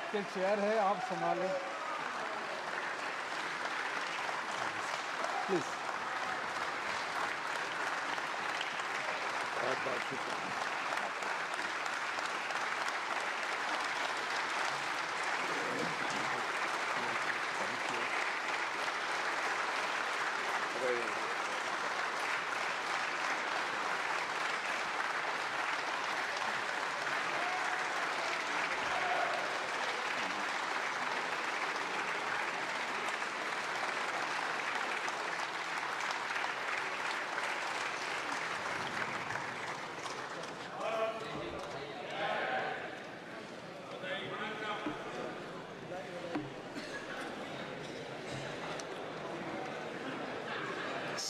आपके चेयर है, आप संभालें प्लीज। बहुत बहुत शुक्रिया।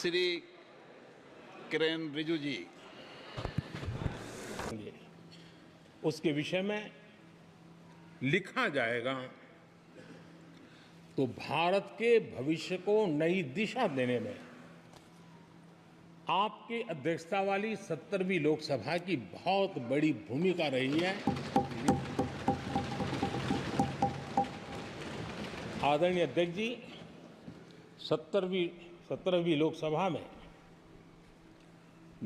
श्री किरेन रिजिजू जी, उसके विषय में लिखा जाएगा तो भारत के भविष्य को नई दिशा देने में आपकी अध्यक्षता वाली 70वीं लोकसभा की बहुत बड़ी भूमिका रही है। आदरणीय अध्यक्ष जी, 17वीं लोकसभा में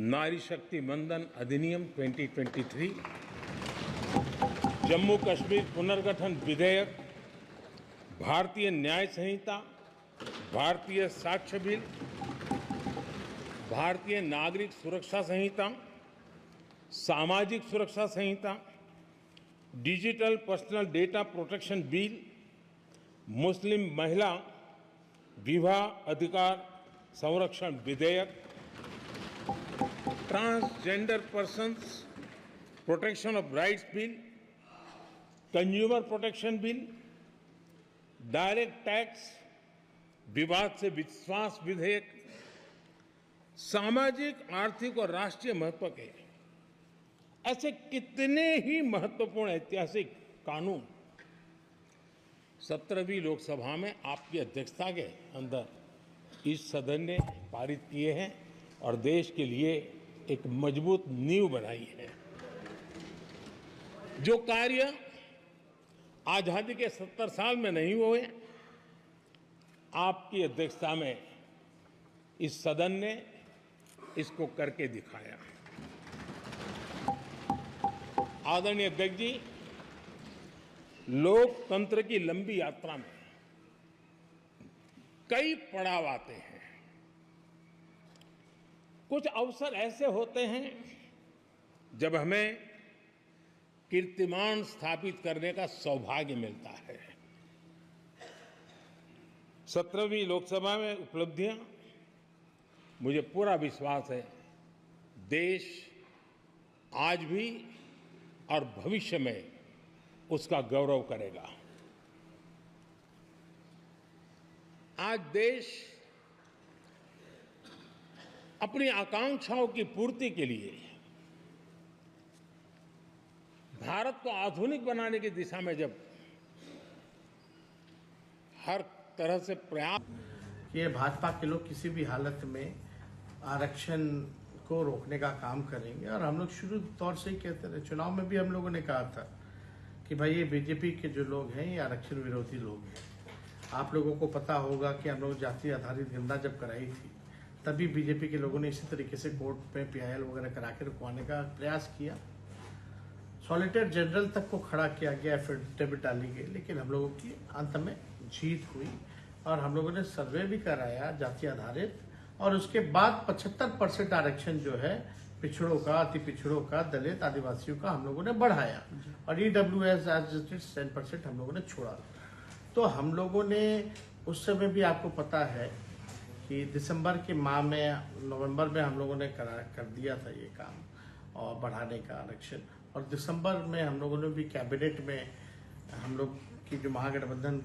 नारी शक्ति वंदन अधिनियम 2023, जम्मू कश्मीर पुनर्गठन विधेयक, भारतीय न्याय संहिता, भारतीय साक्ष्य बिल, भारतीय नागरिक सुरक्षा संहिता, सामाजिक सुरक्षा संहिता, digital personal data protection bill, मुस्लिम महिला विवाह अधिकार संरक्षण विधेयक, transgender persons protection of rights bill, consumer protection bill, direct tax, विवाद से विश्वास विधेयक, सामाजिक, आर्थिक और राष्ट्रीय महत्व के ऐसे कितने ही महत्वपूर्ण ऐतिहासिक कानून 17वीं लोकसभा में आपकी अध्यक्षता के अंदर इस सदन ने पारित किए हैं और देश के लिए एक मजबूत नींव बनाई है। जो कार्य आजादी के 70 साल में नहीं हुए, आपकी अध्यक्षता में इस सदन ने इसको करके दिखाया। आदरणीय अध्यक्ष जी, लोकतंत्र की लंबी यात्रा में कई पड़ाव आते हैं। कुछ अवसर ऐसे होते हैं जब हमें कीर्तिमान स्थापित करने का सौभाग्य मिलता है। 17वीं लोकसभा में उपलब्धियां, मुझे पूरा विश्वास है देश आज भी और भविष्य में उसका गौरव करेगा। आज देश अपनी आकांक्षाओं की पूर्ति के लिए भारत को आधुनिक बनाने की दिशा में जब हर तरह से प्रयास, ये भाजपा के लोग किसी भी हालत में आरक्षण को रोकने का काम करेंगे। और हम लोग शुरू तौर से ही कहते रहे, चुनाव में भी हम लोगों ने कहा था कि भाई ये बीजेपी के जो लोग हैं ये आरक्षण विरोधी लोग हैं। आप लोगों को पता होगा कि हम लोग जाति आधारित गणना जब कराई थी तभी बीजेपी के लोगों ने इसी तरीके से कोर्ट में PIL वगैरह करा के रुकवाने का प्रयास किया। सॉलिसिटर जनरल तक को खड़ा किया गया, एफिडेविट डाली गई, लेकिन हम लोगों की अंत में जीत हुई और हम लोगों ने सर्वे भी कराया जाति आधारित, और उसके बाद 75% आरक्षण जो है पिछड़ों का, अति पिछड़ों का, दलित, आदिवासियों का हम लोगों ने बढ़ाया और EWS 10% हम लोगों ने छोड़ा। तो हम लोगों ने उस समय भी आपको पता है कि दिसंबर के माह में, नवंबर में हम लोगों ने कर दिया था ये काम और बढ़ाने का आरक्षण। और दिसंबर में हम लोगों ने भी कैबिनेट में, हम लोग की जो महागठबंधन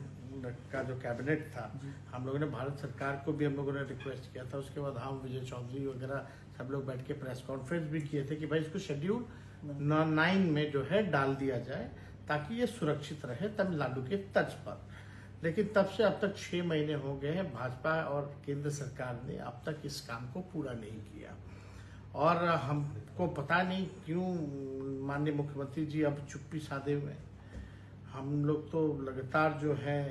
का जो कैबिनेट था, हम लोगों ने भारत सरकार को भी हम लोगों ने रिक्वेस्ट किया था। उसके बाद हम विजय चौधरी वगैरह सब लोग बैठ के प्रेस कॉन्फ्रेंस भी किए थे कि भाई इसको शेड्यूल 9 में जो है डाल दिया जाए ताकि ये सुरक्षित रहे तमिलनाडु के तर्ज पर। लेकिन तब से अब तक 6 महीने हो गए हैं, भाजपा और केंद्र सरकार ने अब तक इस काम को पूरा नहीं किया। और हमको पता नहीं क्यों माननीय मुख्यमंत्री जी अब चुप्पी साधे हुए हैं। हम लोग तो लगातार जो है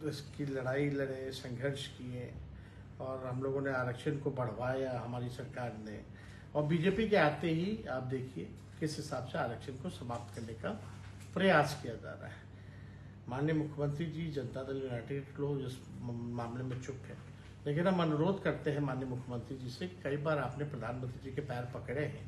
इसकी लड़ाई लड़े, संघर्ष किए और हम लोगों ने आरक्षण को बढ़वाया हमारी सरकार ने। और बीजेपी के आते ही आप देखिए किस हिसाब से आरक्षण को समाप्त करने का प्रयास किया जा रहा है। माननीय मुख्यमंत्री जी, जनता दल यूनाइटेड के लोग इस मामले में चुप है, लेकिन हम अनुरोध करते हैं माननीय मुख्यमंत्री जी से, कई बार आपने प्रधानमंत्री जी के पैर पकड़े हैं,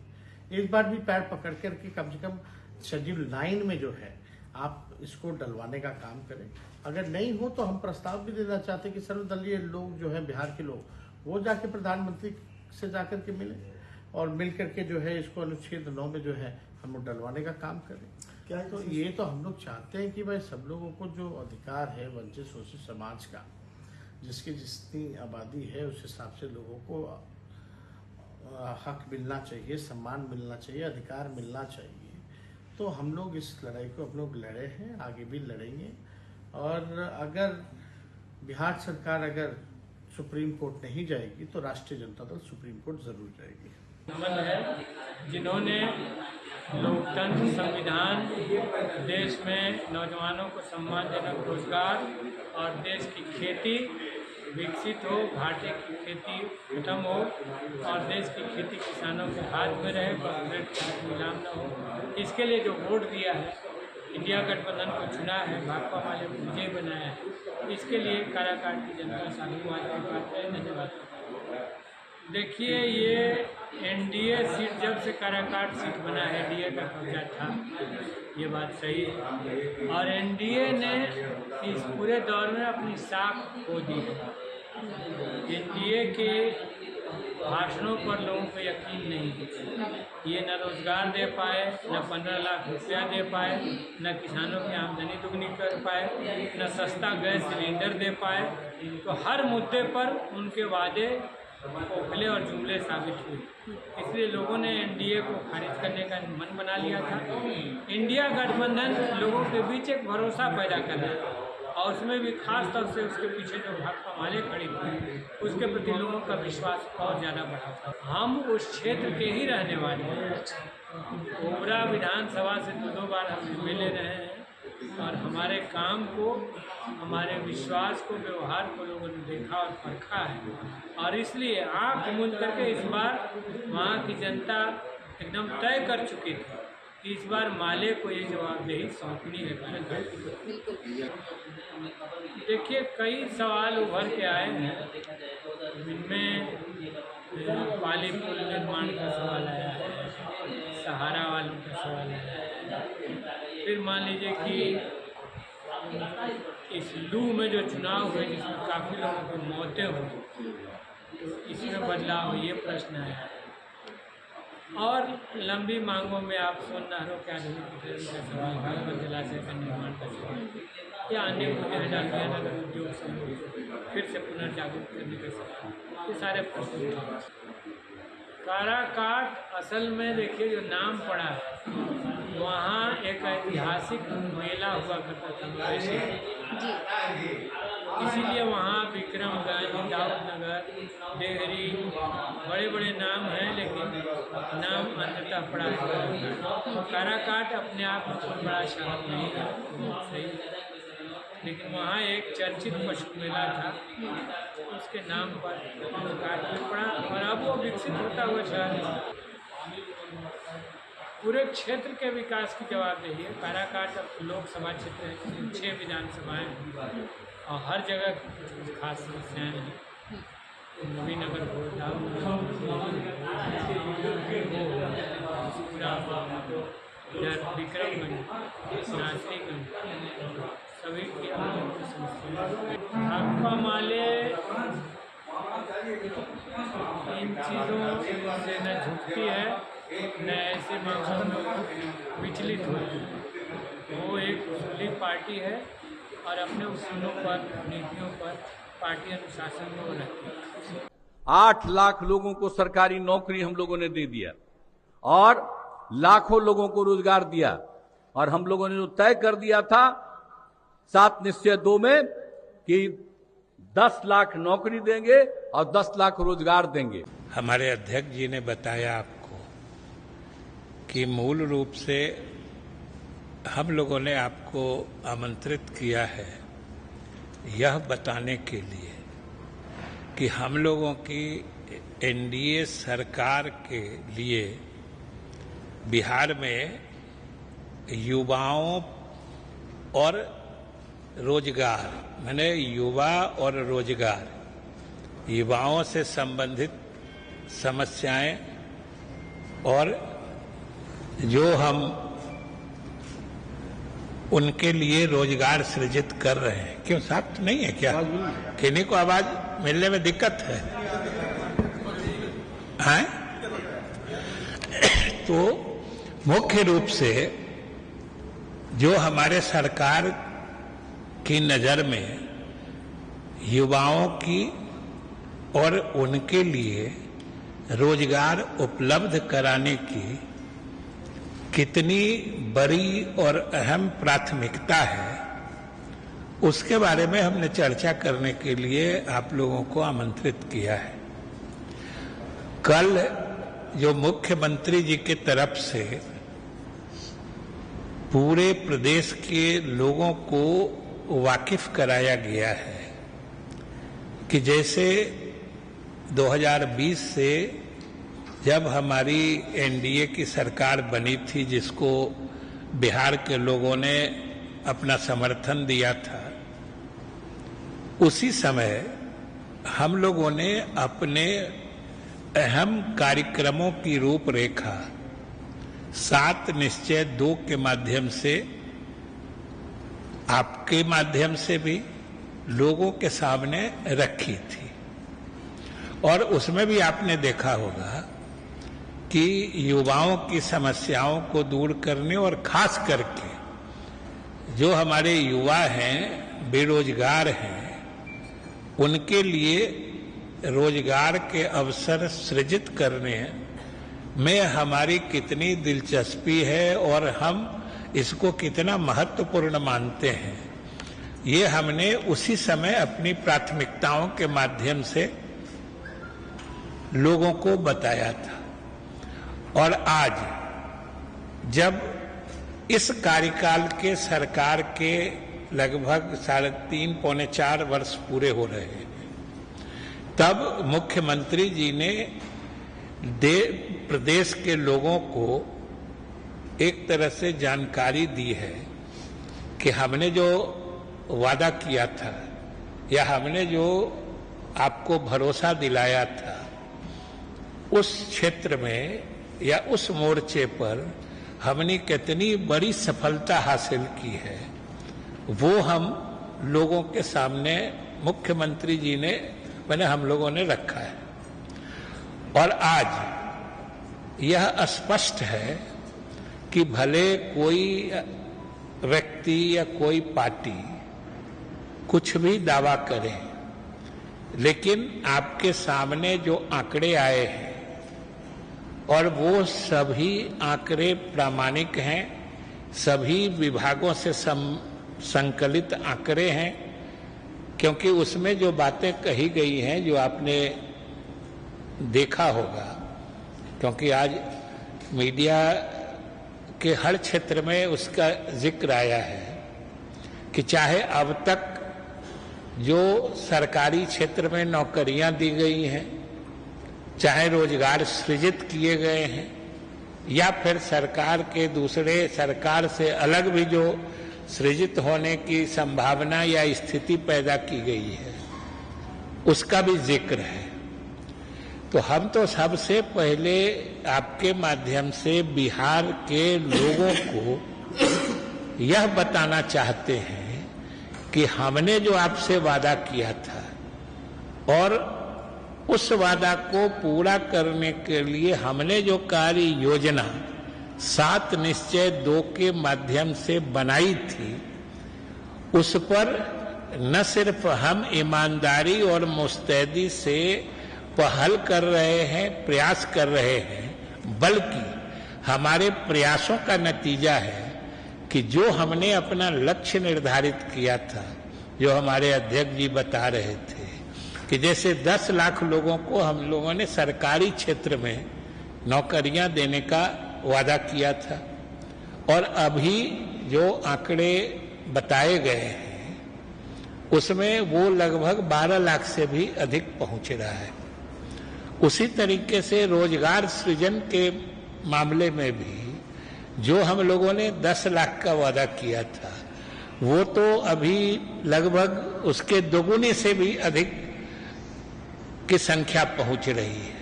इस बार भी पैर पकड़ करके कम से कम शेड्यूल 9 में जो है आप इसको डलवाने का काम करें। अगर नहीं हो तो हम प्रस्ताव भी देना चाहते हैं कि सर्वदलीय लोग जो है बिहार के लोग, वो जाके प्रधानमंत्री से जाकर के मिले और मिल करके जो है इसको अनुच्छेद 9 में जो है हम लोग डलवाने का काम करें। क्या तो ये तो हम लोग चाहते हैं कि भाई सब लोगों को जो अधिकार है वंचित शोषित समाज का, जिसकी जितनी आबादी है उस हिसाब से लोगों को हक मिलना चाहिए, सम्मान मिलना चाहिए, अधिकार मिलना चाहिए। तो हम लोग इस लड़ाई को हम लोग लड़े हैं, आगे भी लड़ेंगे। और अगर बिहार सरकार अगर सुप्रीम कोर्ट नहीं जाएगी तो राष्ट्रीय जनता दल सुप्रीम कोर्ट जरूर जाएगी। नमन है जिन्होंने लोकतंत्र, संविधान, देश में नौजवानों को सम्मानजनक रोजगार और देश की खेती विकसित हो, घाटे की खेती खत्म हो और देश की खेती किसानों के हाथ में रहे, कॉर्पोरेट के हाथ में गुलाम न हो, इसके लिए जो वोट दिया है, इंडिया गठबंधन को चुना है, भाकपा माले को विजय बनाया है, इसके लिए काराकाट की जनता साधुवाद की बात है। धन्यवाद। देखिए, ये एनडीए सीट जब से काराकाट सीट बना है, एनडीए का कब्जा था, ये बात सही है। और एनडीए ने इस पूरे दौर में अपनी साख खो दी है। एनडीए के भाषणों पर लोगों को यकीन नहीं है। ये न रोजगार दे पाए, न 15 लाख रुपया दे पाए, न किसानों की आमदनी दुगनी कर पाए, न सस्ता गैस सिलेंडर दे पाए। तो हर मुद्दे पर उनके वादे खोखले और जुमले साबित हुए। इसलिए लोगों ने एनडीए को खारिज करने का मन बना लिया था। इंडिया गठबंधन लोगों के बीच एक भरोसा पैदा कर रहा है और उसमें भी खास तौर से उसके पीछे जो भाकपा माले खड़ी थी, उसके प्रति लोगों का विश्वास और ज़्यादा बढ़ा। हम उस क्षेत्र के ही रहने वाले हैं। ओबरा विधानसभा से 2 बार हम मिले रहे हैं और हमारे काम को, हमारे विश्वास को, व्यवहार को लोगों ने देखा और परखा है। और इसलिए आँख मूंद करके इस बार वहाँ की जनता एकदम तय कर चुकी थी कि इस बार माले को ये जवाबदेही सौंपनी है। देखिए, कई सवाल उभर के आए हैं, इनमें पाली पुल निर्माण का सवाल आया है, सहारा वालों का सवाल आया है। फिर मान लीजिए कि इस लू में जो चुनाव हुए जिसमें काफ़ी लोगों की मौतें हुई, तो इसमें बदलाव, ये प्रश्न है। और लंबी मांगों में आप सोन नहरों के आधुनिकीकरण का सवाल, भगवत जलाशय का निर्माण का सवाल, या अन्य मुद्दे डालिया नगर उद्योग समूह फिर से पुनर्जागृत करने का सवाल, ये सारे प्रश्न थे। काराकाट असल में देखिए जो नाम पड़ा है, वहाँ एक ऐतिहासिक मेला हुआ करता था मवेशी, इसीलिए वहाँ विक्रमगंज, दाऊदनगर, डेहरी बड़े बड़े नाम हैं, लेकिन नाम अंततः पड़ा है। काराकाट अपने आप में कोई बड़ा शहर नहीं है, सही है, लेकिन वहाँ एक चर्चित पशु मेला था, उसके नाम पर काराकाट में पड़ा और अब वो विकसित होता हुआ शहर पूरे क्षेत्र के विकास की जवाबदेही है। काराकाट अब लोकसभा क्षेत्र है, 6 विधानसभाएँ हैं और हर जगह खास समस्याएँ हैं। नवीनगर हो, इधर विक्रमगंज, नासिकगंज, सभी की समस्याएँ। भाकपा माले इन चीज़ों से न झुकती है, न ऐसे मामलों में विचलित होती है। वो एक उसूली पार्टी है और अपने उसूलों पर, नीतियों पर, पार्टी अनुशासन में वो रहती है। 8 लाख लोगों को सरकारी नौकरी हम लोगों ने दे दिया और लाखों लोगों को रोजगार दिया। और हम लोगों ने जो तय कर दिया था 7 निश्चय 2 में कि 10 लाख नौकरी देंगे और 10 लाख रोजगार देंगे। हमारे अध्यक्ष जी ने बताया आपको कि मूल रूप से हम लोगों ने आपको आमंत्रित किया है यह बताने के लिए कि हम लोगों की एनडीए सरकार के लिए बिहार में युवाओं और रोजगार, माने युवा और रोजगार, युवाओं से संबंधित समस्याएं और जो हम उनके लिए रोजगार सृजित कर रहे हैं। क्यों साफ तो नहीं है क्या? किन्हीं को आवाज मिलने में दिक्कत है? हैं? तो मुख्य रूप से जो हमारे सरकार की नजर में युवाओं की और उनके लिए रोजगार उपलब्ध कराने की कितनी बड़ी और अहम प्राथमिकता है, उसके बारे में हमने चर्चा करने के लिए आप लोगों को आमंत्रित किया है। कल जो मुख्यमंत्री जी की तरफ से पूरे प्रदेश के लोगों को वाकिफ कराया गया है कि जैसे 2020 से जब हमारी एनडीए की सरकार बनी थी, जिसको बिहार के लोगों ने अपना समर्थन दिया था, उसी समय हम लोगों ने अपने अहम कार्यक्रमों की रूपरेखा 7 निश्चय 2 के माध्यम से, आपके माध्यम से भी लोगों के सामने रखी थी। और उसमें भी आपने देखा होगा कि युवाओं की समस्याओं को दूर करने और खास करके जो हमारे युवा हैं, बेरोजगार हैं, उनके लिए रोजगार के अवसर सृजित करने में हमारी कितनी दिलचस्पी है और हम इसको कितना महत्वपूर्ण मानते हैं, ये हमने उसी समय अपनी प्राथमिकताओं के माध्यम से लोगों को बताया था। और आज जब इस कार्यकाल के सरकार के लगभग 3.5 पौने 4 वर्ष पूरे हो रहे हैं, तब मुख्यमंत्री जी ने प्रदेश के लोगों को एक तरह से जानकारी दी है कि हमने जो वादा किया था या हमने जो आपको भरोसा दिलाया था, उस क्षेत्र में या उस मोर्चे पर हमने कितनी बड़ी सफलता हासिल की है, वो हम लोगों के सामने मुख्यमंत्री जी ने हम लोगों ने रखा है। और आज यह स्पष्ट है कि भले कोई व्यक्ति या कोई पार्टी कुछ भी दावा करे, लेकिन आपके सामने जो आंकड़े आए हैं और वो सभी आंकड़े प्रामाणिक हैं, सभी विभागों से संकलित आंकड़े हैं, क्योंकि उसमें जो बातें कही गई हैं, जो आपने देखा होगा, क्योंकि आज मीडिया के हर क्षेत्र में उसका जिक्र आया है कि चाहे अब तक जो सरकारी क्षेत्र में नौकरियां दी गई हैं, चाहे रोजगार सृजित किए गए हैं, या फिर सरकार के दूसरे सरकार से अलग भी जो सृजित होने की संभावना या स्थिति पैदा की गई है, उसका भी जिक्र है। तो हम तो सबसे पहले आपके माध्यम से बिहार के लोगों को यह बताना चाहते हैं कि हमने जो आपसे वादा किया था और उस वादा को पूरा करने के लिए हमने जो कार्य योजना 7 निश्चय 2 के माध्यम से बनाई थी, उस पर न सिर्फ हम ईमानदारी और मुस्तैदी से पहल कर रहे हैं, प्रयास कर रहे हैं, बल्कि हमारे प्रयासों का नतीजा है कि जो हमने अपना लक्ष्य निर्धारित किया था, जो हमारे अध्यक्ष जी बता रहे थे कि जैसे 10 लाख लोगों को हम लोगों ने सरकारी क्षेत्र में नौकरियां देने का वादा किया था, और अभी जो आंकड़े बताए गए हैं उसमें वो लगभग 12 लाख से भी अधिक पहुंच रहा है। उसी तरीके से रोजगार सृजन के मामले में भी जो हम लोगों ने 10 लाख का वादा किया था वो तो अभी लगभग उसके दोगुने से भी अधिक की संख्या पहुंच रही है।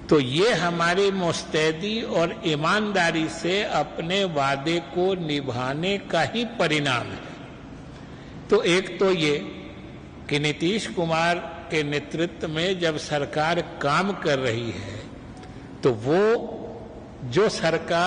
तो ये हमारी मुस्तैदी और ईमानदारी से अपने वादे को निभाने का ही परिणाम है। तो एक तो ये कि नीतीश कुमार के नेतृत्व में जब सरकार काम कर रही है तो वो जो सरकार